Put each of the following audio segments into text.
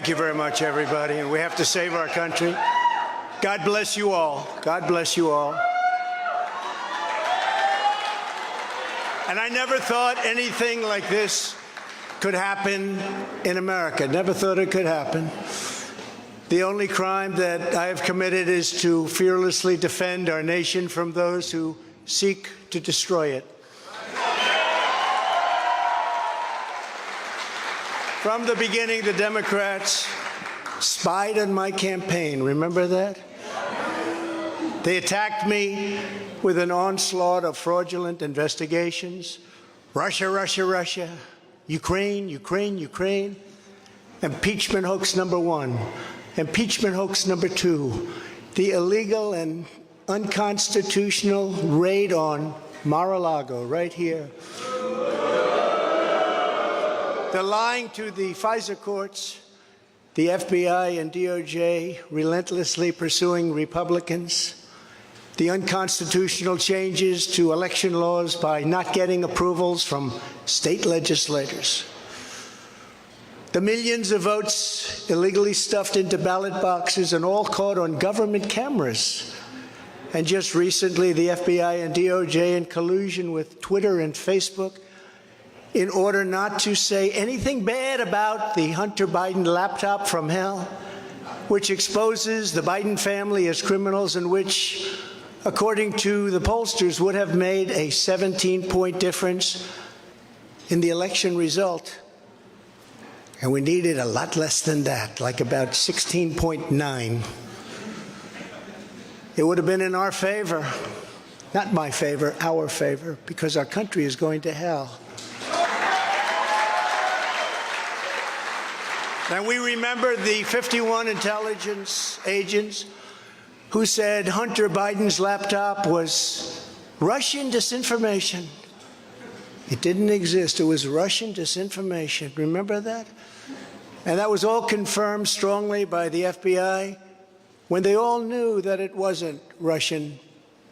Thank you very much, everybody. And we have to save our country. God bless you all. God bless you all. And I never thought anything like this could happen in America. Never thought it could happen. The only crime that I have committed is to fearlessly defend our nation from those who seek to destroy it. From the beginning, the Democrats spied on my campaign. Remember that? They attacked me with an onslaught of fraudulent investigations. Russia, Russia, Russia. Ukraine, Ukraine, Ukraine. Impeachment hoax number one. Impeachment hoax number two. The illegal and unconstitutional raid on Mar-a-Lago, right here. The lying to the FISA courts, the FBI and DOJ relentlessly pursuing Republicans, the unconstitutional changes to election laws by not getting approvals from state legislators, the millions of votes illegally stuffed into ballot boxes and all caught on government cameras. And just recently, the FBI and DOJ in collusion with Twitter and Facebook in order not to say anything bad about the Hunter Biden laptop from hell, which exposes the Biden family as criminals and which, according to the pollsters, would have made a 17-point difference in the election result. And we needed a lot less than that, like about 16.9. It would have been in our favor, not my favor, our favor, because our country is going to hell. And we remember the 51 intelligence agents who said Hunter Biden's laptop was Russian disinformation. It didn't exist. It was Russian disinformation. Remember that? And that was all confirmed strongly by the FBI when they all knew that it wasn't Russian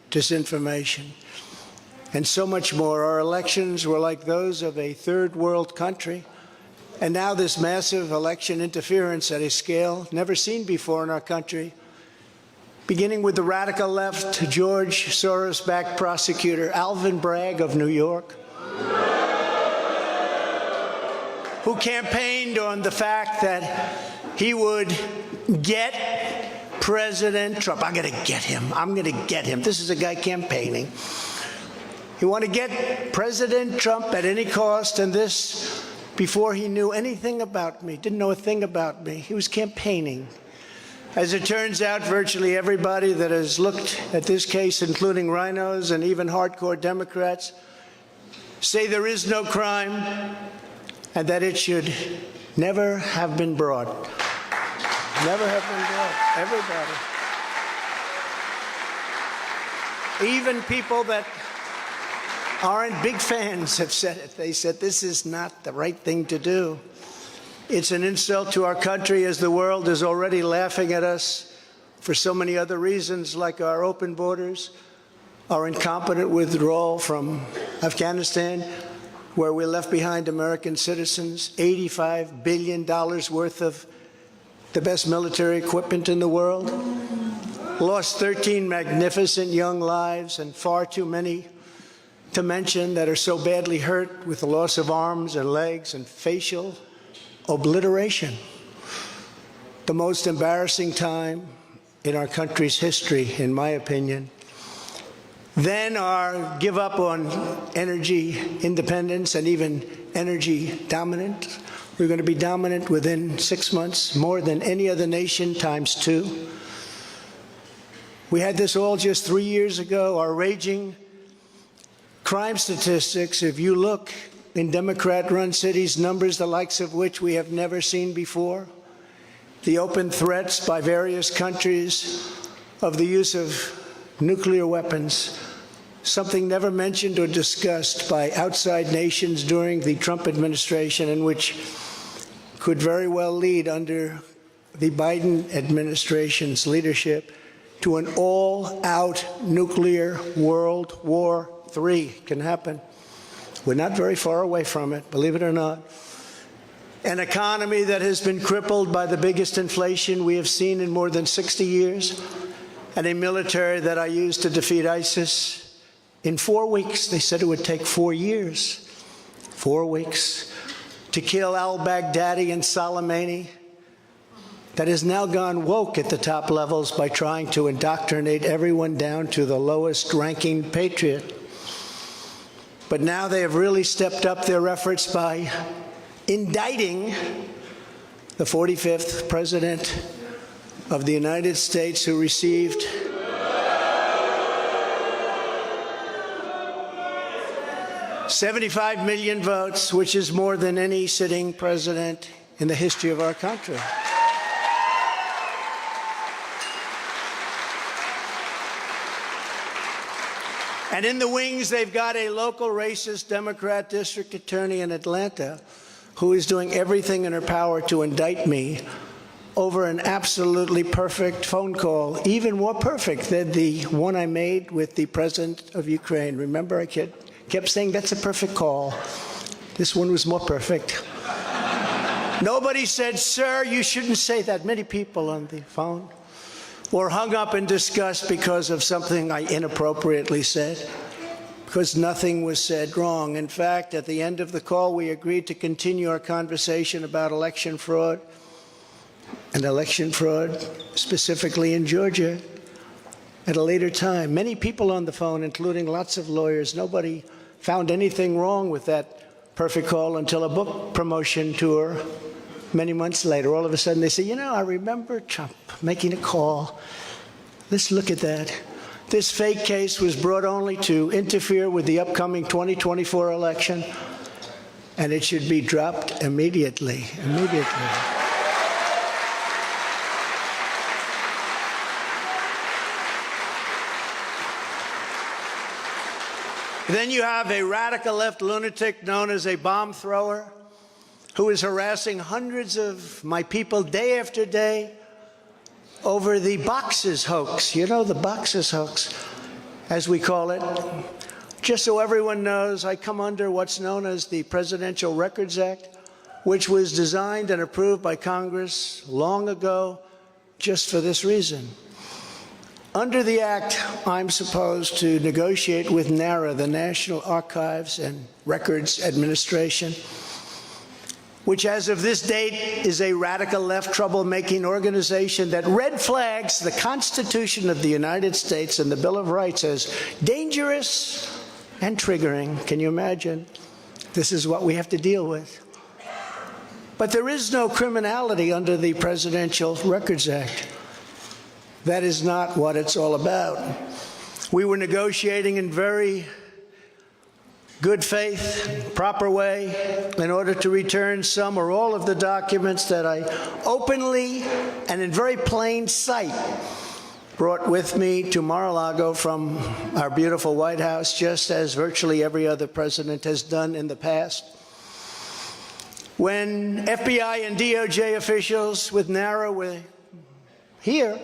disinformation. And so much more. Our elections were like those of a third world country. And now this massive election interference at a scale never seen before in our country, beginning with the radical left, George Soros-backed prosecutor Alvin Bragg of New York, who campaigned on the fact that he would get President Trump. I'm going to get him. I'm going to get him. This is a guy campaigning. He wanted to get President Trump at any cost, and this before he knew anything about me, didn't know a thing about me. He was campaigning. As it turns out, virtually everybody that has looked at this case, including rhinos and even hardcore Democrats, say there is no crime and that it should never have been brought. Never have been brought. Everybody. Even people that aren't big fans have said it. They said this is not the right thing to do. It's an insult to our country, as the world is already laughing at us for so many other reasons, like our open borders, our incompetent withdrawal from Afghanistan, where we left behind American citizens, $85 billion worth of the best military equipment in the world, lost 13 magnificent young lives, and far too many to mention that are so badly hurt with the loss of arms and legs and facial obliteration. The most embarrassing time in our country's history, in my opinion. Then our give up on energy independence and even energy dominance. We're going to be dominant within 6 months, more than any other nation ×2. We had this all just 3 years ago. Our raging crime statistics, if you look in Democrat-run cities, numbers the likes of which we have never seen before. The open threats by various countries of the use of nuclear weapons, something never mentioned or discussed by outside nations during the Trump administration, and which could very well lead under the Biden administration's leadership to an all-out nuclear World War III can happen. We're not very far away from it, believe it or not. an economy that has been crippled by the biggest inflation we have seen in more than 60 years, and a military that I used to defeat ISIS in 4 weeks. They said it would take 4 years, 4 weeks, to kill al-Baghdadi and Soleimani, that has now gone woke at the top levels by trying to indoctrinate everyone down to the lowest ranking patriot. But now they have really stepped up their efforts by indicting the 45th President of the United States, who received $75 million votes, which is more than any sitting president in the history of our country. And in the wings, they've got a local racist Democrat district attorney in Atlanta who is doing everything in her power to indict me over an absolutely perfect phone call, even more perfect than the one I made with the president of Ukraine. Remember, I kept saying, that's a perfect call. This one was more perfect. Nobody said, sir, you shouldn't say that. Many people on the phone were hung up in disgust because of something I inappropriately said, because nothing was said wrong. In fact, at the end of the call, we agreed to continue our conversation about election fraud, and election fraud specifically in Georgia, at a later time. Many people on the phone, including lots of lawyers, nobody found anything wrong with that perfect call until a book promotion tour many months later. All of a sudden they say, you know, I remember Trump making a call. Let's look at that. This fake case was brought only to interfere with the upcoming 2024 election, and it should be dropped immediately. Then you have a radical left lunatic known as a bomb thrower who is harassing hundreds of my people day after day over the boxes hoax. You know, the boxes hoax, as we call it. Just so everyone knows, I come under what's known as the Presidential Records Act, which was designed and approved by Congress long ago just for this reason. Under the Act, I'm supposed to negotiate with NARA, the National Archives and Records Administration, which as of this date is a radical left troublemaking organization that red flags the Constitution of the United States and the Bill of Rights as dangerous and triggering. Can you imagine? This is what we have to deal with. But there is no criminality under the Presidential Records Act. That is not what it's all about. We were negotiating in very good faith, proper way, in order to return some or all of the documents that I openly and in very plain sight brought with me to Mar-a-Lago from our beautiful White House, just as virtually every other president has done in the past. When FBI and DOJ officials with NARA were here,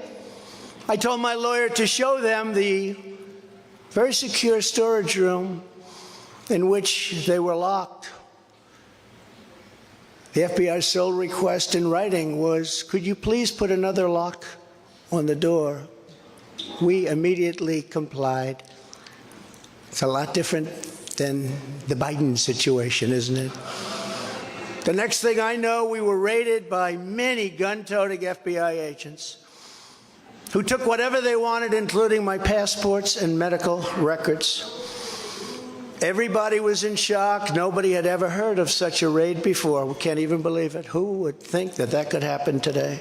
I told my lawyer to show them the very secure storage room in which they were locked. The FBI's sole request in writing was, could you please put another lock on the door? We immediately complied. It's a lot different than the Biden situation, isn't it? The next thing I know, we were raided by many gun-toting FBI agents who took whatever they wanted, including my passports and medical records. Everybody was in shock. Nobody had ever heard of such a raid before. We can't even believe it. Who would think that that could happen today?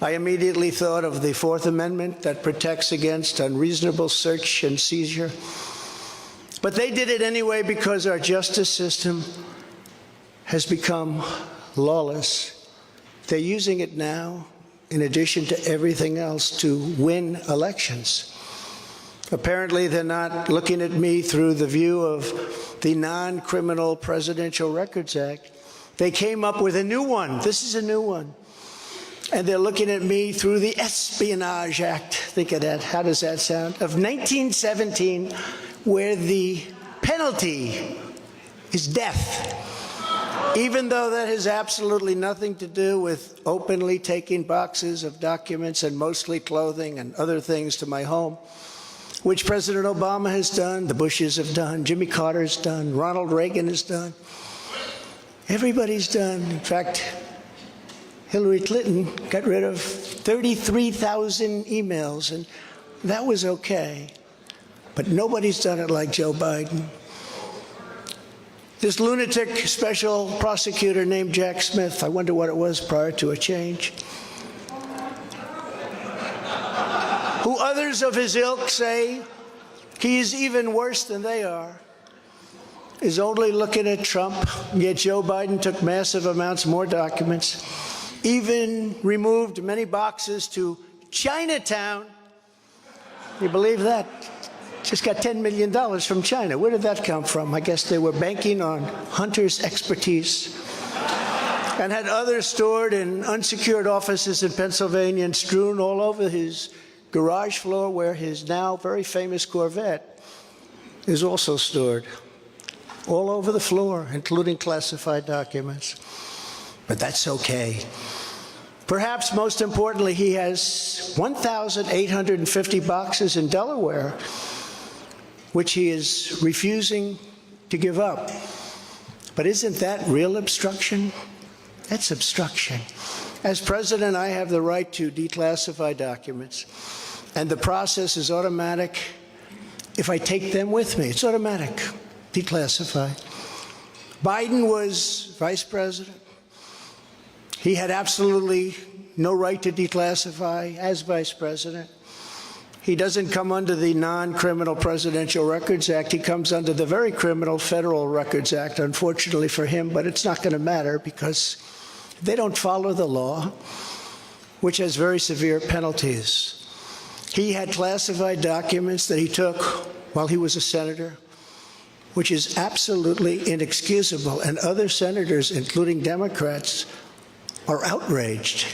I immediately thought of the Fourth Amendment that protects against unreasonable search and seizure. But they did it anyway because our justice system has become lawless. They're using it now, in addition to everything else, to win elections. Apparently, they're not looking at me through the view of the non-criminal Presidential Records Act. They came up with a new one. This is a new one. And they're looking at me through the Espionage Act. Think of that. How does that sound? Of 1917, where the penalty is death. even though that has absolutely nothing to do with openly taking boxes of documents and mostly clothing and other things to my home, which President Obama has done, the Bushes have done, Jimmy Carter's done, Ronald Reagan has done. Everybody's done. In fact, Hillary Clinton got rid of 33,000 emails, and that was okay. But nobody's done it like Joe Biden. This lunatic special prosecutor named Jack Smith, I wonder what it was prior to a change, who others of his ilk say he is even worse than they are, is only looking at Trump, yet Joe Biden took massive amounts more documents, even removed many boxes to Chinatown. You believe that? Just got $10 million from China. Where did that come from? I guess they were banking on Hunter's expertise and had others stored in unsecured offices in Pennsylvania and strewn all over his garage floor where his now very famous Corvette is also stored. All over the floor, including classified documents. But that's okay. Perhaps most importantly, he has 1,850 boxes in Delaware, which he is refusing to give up. But isn't that real obstruction? That's obstruction. As president, I have the right to declassify documents, and the process is automatic if I take them with me. It's automatic. Declassify. Biden was vice president. He had absolutely no right to declassify as vice president. He doesn't come under the non-criminal Presidential Records Act. He comes under the very criminal Federal Records Act, unfortunately for him, but it's not going to matter because they don't follow the law, which has very severe penalties. He had classified documents that he took while he was a senator, which is absolutely inexcusable, and other senators, including Democrats, are outraged.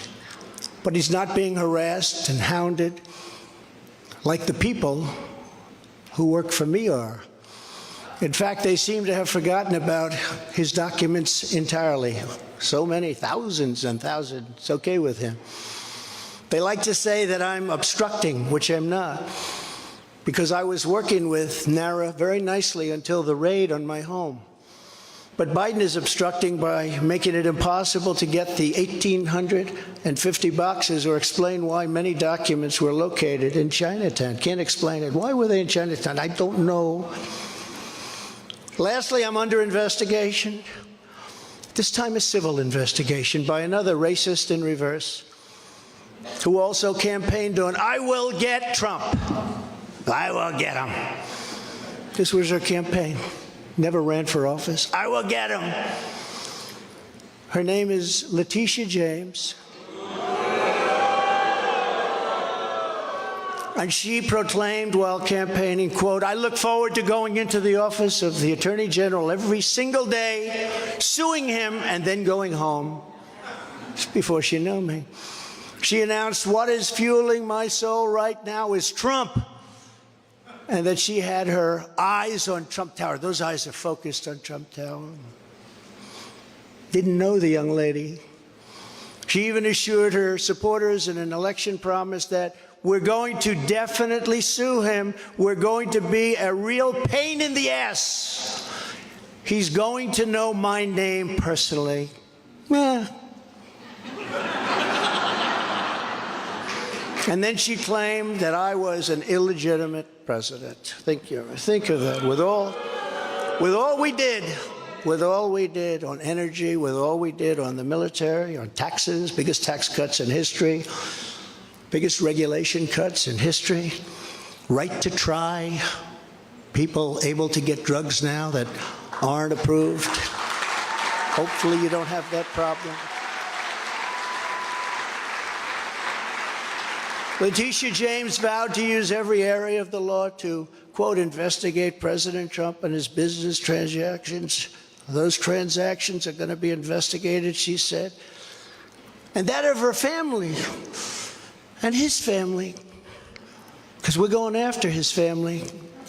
But he's not being harassed and hounded like the people who work for me are. In fact, they seem to have forgotten about his documents entirely. So many, thousands and thousands, it's okay with him. They like to say that I'm obstructing, which I'm not, because I was working with NARA very nicely until the raid on my home. But Biden is obstructing by making it impossible to get the 1,850 boxes or explain why many documents were located in Chinatown. Can't explain it. Why were they in Chinatown? I don't know. Lastly, I'm under investigation. This time a civil investigation by another racist in reverse who also campaigned on, "I will get Trump. I will get him." This was her campaign. Never ran for office. I will get him. Her name is Letitia James. And she proclaimed while campaigning, quote, "I look forward to going into the office of the Attorney General every single day, suing him, and then going home." Just before she knew me. She announced, "What is fueling my soul right now is Trump." And that she had her eyes on Trump Tower. Those eyes are focused on Trump Tower. Didn't know the young lady. She even assured her supporters in an election promise that we're going to definitely sue him. We're going to be a real pain in the ass. He's going to know my name personally. And then she claimed that I was an illegitimate president. Think of that. With all we did on energy, with all we did on the military, on taxes, biggest tax cuts in history, biggest regulation cuts in history, right to try, people able to get drugs now that aren't approved. Hopefully you don't have that problem. Letitia James vowed to use every area of the law to, quote, investigate President Trump and his business transactions. Those transactions are going to be investigated, she said. And that of her family and his family, because we're going after his family,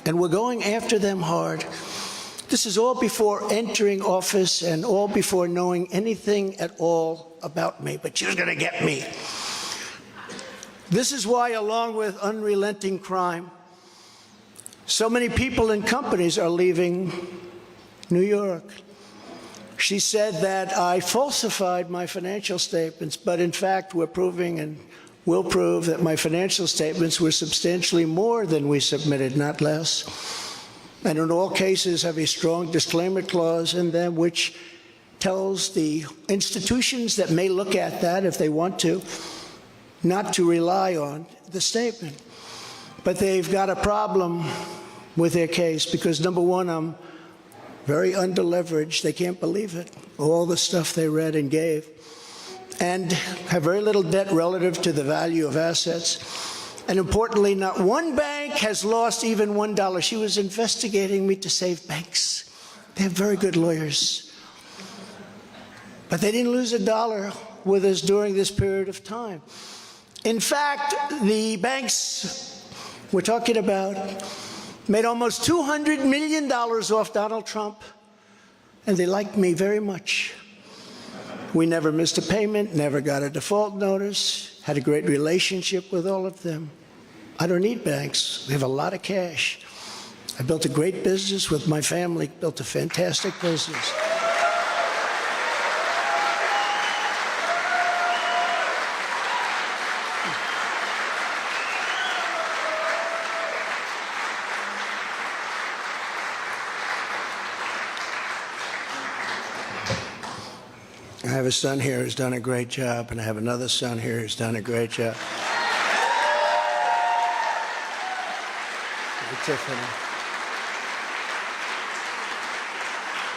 and we're going after them hard. This is all before entering office and all before knowing anything at all about me, but she was going to get me. This is why, along with unrelenting crime, so many people and companies are leaving New York. She said that I falsified my financial statements, but in fact, we're proving and will prove that my financial statements were substantially more than we submitted, not less. And in all cases have a strong disclaimer clause in them which tells the institutions that may look at that if they want to, not to rely on the statement. But they've got a problem with their case because, number one, I'm very underleveraged. They can't believe it, all the stuff they read and gave, and have very little debt relative to the value of assets. And importantly, not one bank has lost even $1. She was investigating me to save banks. They have very good lawyers. But they didn't lose $1 with us during this period of time. In fact, the banks we're talking about made almost $200 million off Donald Trump, and they liked me very much. We never missed a payment, never got a default notice, had a great relationship with all of them. I don't need banks. We have a lot of cash. I built a great business with my family, built a fantastic business. I have a son here who's done a great job, and I have another son here who's done a great job. Tiffany.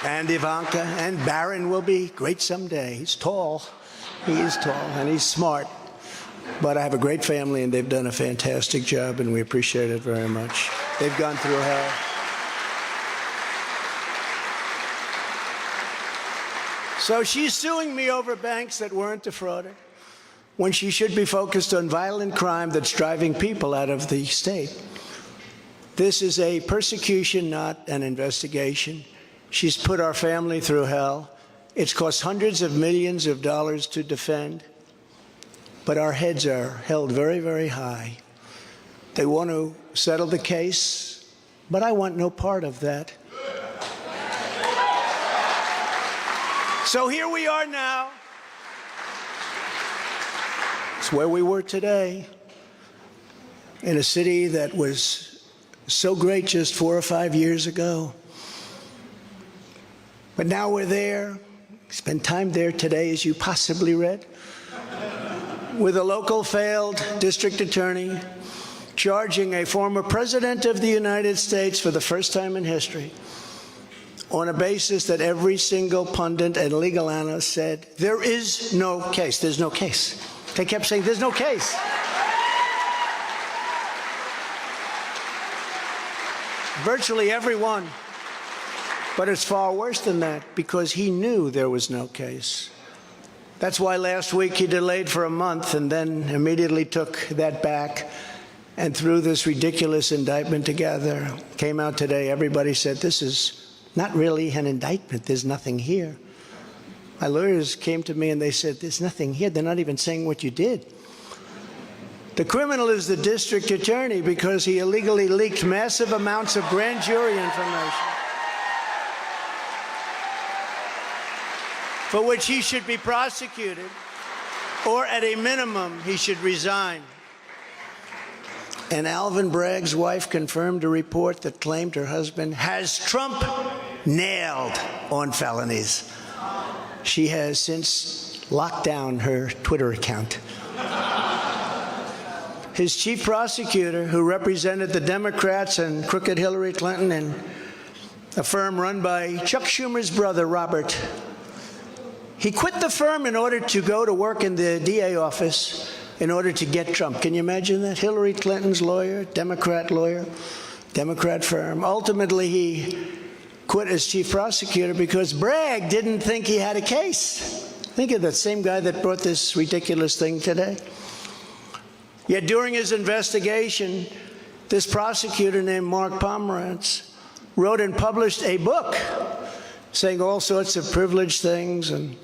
And Ivanka, and Barron will be great someday. He's tall. He is tall, and he's smart. But I have a great family, and they've done a fantastic job, and we appreciate it very much. They've gone through hell. So she's suing me over banks that weren't defrauded, when she should be focused on violent crime that's driving people out of the state. This is a persecution, not an investigation. She's put our family through hell. It's cost hundreds of millions of dollars to defend, but our heads are held very, very high. They want to settle the case, but I want no part of that. So here we are now. It's where we were today, in a city that was so great just 4 or 5 years ago. But now we're there, spent time there today, as you possibly read, with a local failed district attorney charging a former president of the United States for the first time in history on a basis that every single pundit and legal analyst said, there is no case. There's no case. They kept saying, there's no case. Virtually everyone. But it's far worse than that, because he knew there was no case. That's why last week he delayed for a month and then immediately took that back and threw this ridiculous indictment together. Came out today, everybody said, this is not really an indictment. There's nothing here. My lawyers came to me and they said, there's nothing here. They're not even saying what you did. The criminal is the district attorney because he illegally leaked massive amounts of grand jury information, for which he should be prosecuted, or at a minimum, he should resign. And Alvin Bragg's wife confirmed a report that claimed her husband has Trump nailed on felonies. She has since locked down her Twitter account. His chief prosecutor, who represented the Democrats and crooked Hillary Clinton in a firm run by Chuck Schumer's brother, Robert, he quit the firm in order to go to work in the DA office in order to get Trump. Can you imagine that? Hillary Clinton's lawyer, Democrat firm. Ultimately, he quit as chief prosecutor because Bragg didn't think he had a case. Think of that same guy that brought this ridiculous thing today. Yet during his investigation, this prosecutor named Mark Pomerantz wrote and published a book saying all sorts of privileged things and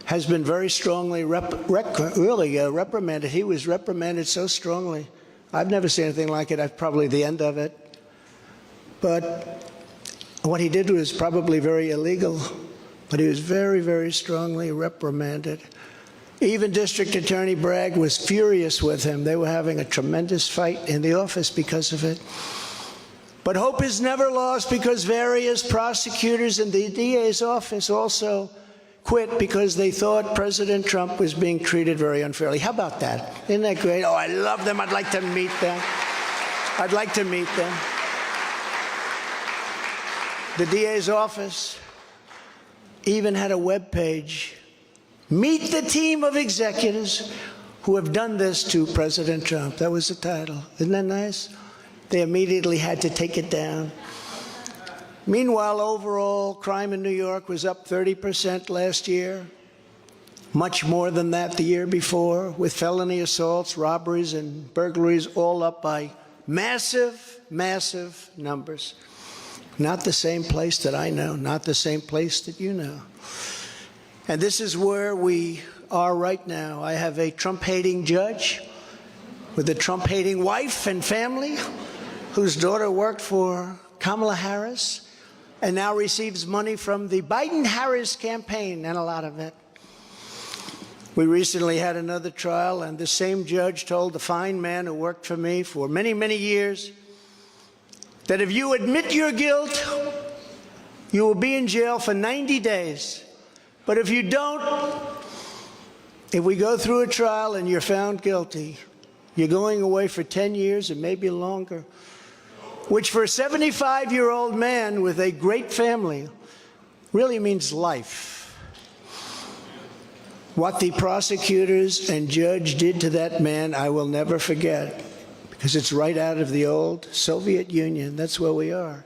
has been very strongly reprimanded. He was reprimanded so strongly. I've never seen anything like it. I've probably the end of it. But what he did was probably very illegal, but he was very, very strongly reprimanded. Even District Attorney Bragg was furious with him. They were having a tremendous fight in the office because of it. But hope is never lost because various prosecutors in the DA's office also quit because they thought President Trump was being treated very unfairly. How about that? Isn't that great? Oh, I love them. I'd like to meet them. I'd like to meet them. The DA's office even had a web page. Meet the team of executives who have done this to President Trump. That was the title. Isn't that nice? They immediately had to take it down. Meanwhile, overall crime in New York was up 30% last year, much more than that the year before, with felony assaults, robberies, and burglaries all up by massive, massive numbers. Not the same place that I know, not the same place that you know. And this is where we are right now. I have a Trump-hating judge with a Trump-hating wife and family whose daughter worked for Kamala Harris and now receives money from the Biden-Harris campaign, and a lot of it. We recently had another trial, and the same judge told the fine man who worked for me for many, many years that if you admit your guilt, you will be in jail for 90 days. But if you don't, if we go through a trial and you're found guilty, you're going away for 10 years and maybe longer, which for a 75-year-old man with a great family really means life. What the prosecutors and judge did to that man, I will never forget, because it's right out of the old Soviet Union. That's where we are.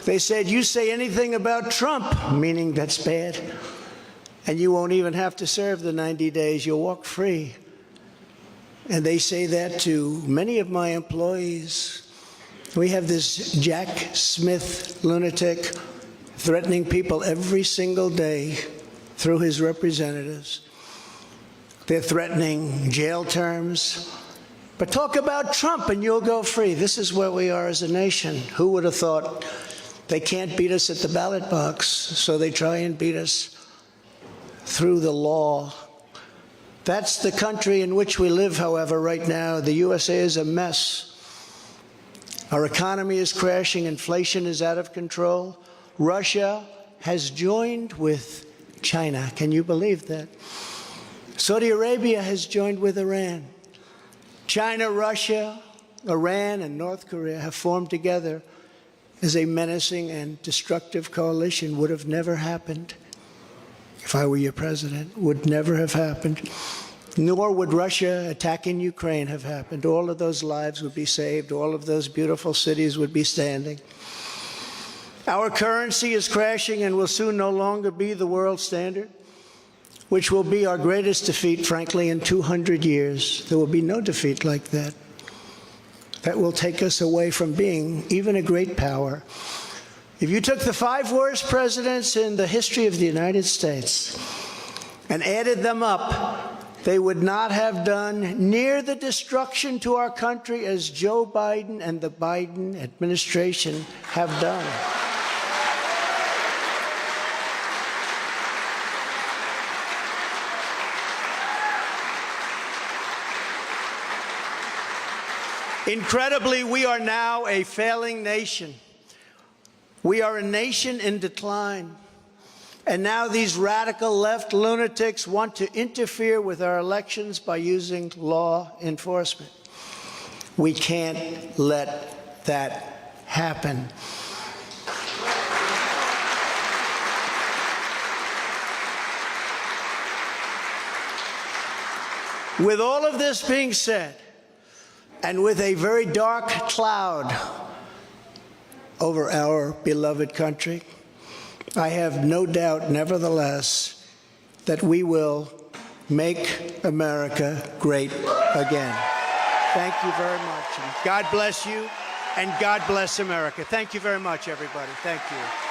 They said, you say anything about Trump, meaning that's bad, and you won't even have to serve the 90 days. You'll walk free. And they say that to many of my employees. We have this Jack Smith lunatic threatening people every single day through his representatives. They're threatening jail terms. But talk about Trump and you'll go free. This is where we are as a nation. Who would have thought? They can't beat us at the ballot box, so they try and beat us through the law. That's the country in which we live, however, right now. The USA is a mess. Our economy is crashing. Inflation is out of control. Russia has joined with China. Can you believe that? Saudi Arabia has joined with Iran. China, Russia, Iran, and North Korea have formed together as a menacing and destructive coalition. Would have never happened if I were your president. Would never have happened. Nor would Russia attacking Ukraine have happened. All of those lives would be saved. All of those beautiful cities would be standing. Our currency is crashing and will soon no longer be the world standard, which will be our greatest defeat, frankly, in 200 years. There will be no defeat like that. That will take us away from being even a great power. If you took the 5 worst presidents in the history of the United States and added them up, they would not have done near the destruction to our country as Joe Biden and the Biden administration have done. Incredibly, we are now a failing nation. We are a nation in decline. And now these radical left lunatics want to interfere with our elections by using law enforcement. We can't let that happen. With all of this being said, and with a very dark cloud over our beloved country, I have no doubt, nevertheless, that we will make America great again. Thank you very much. And God bless you. And God bless America. Thank you very much, everybody. Thank you.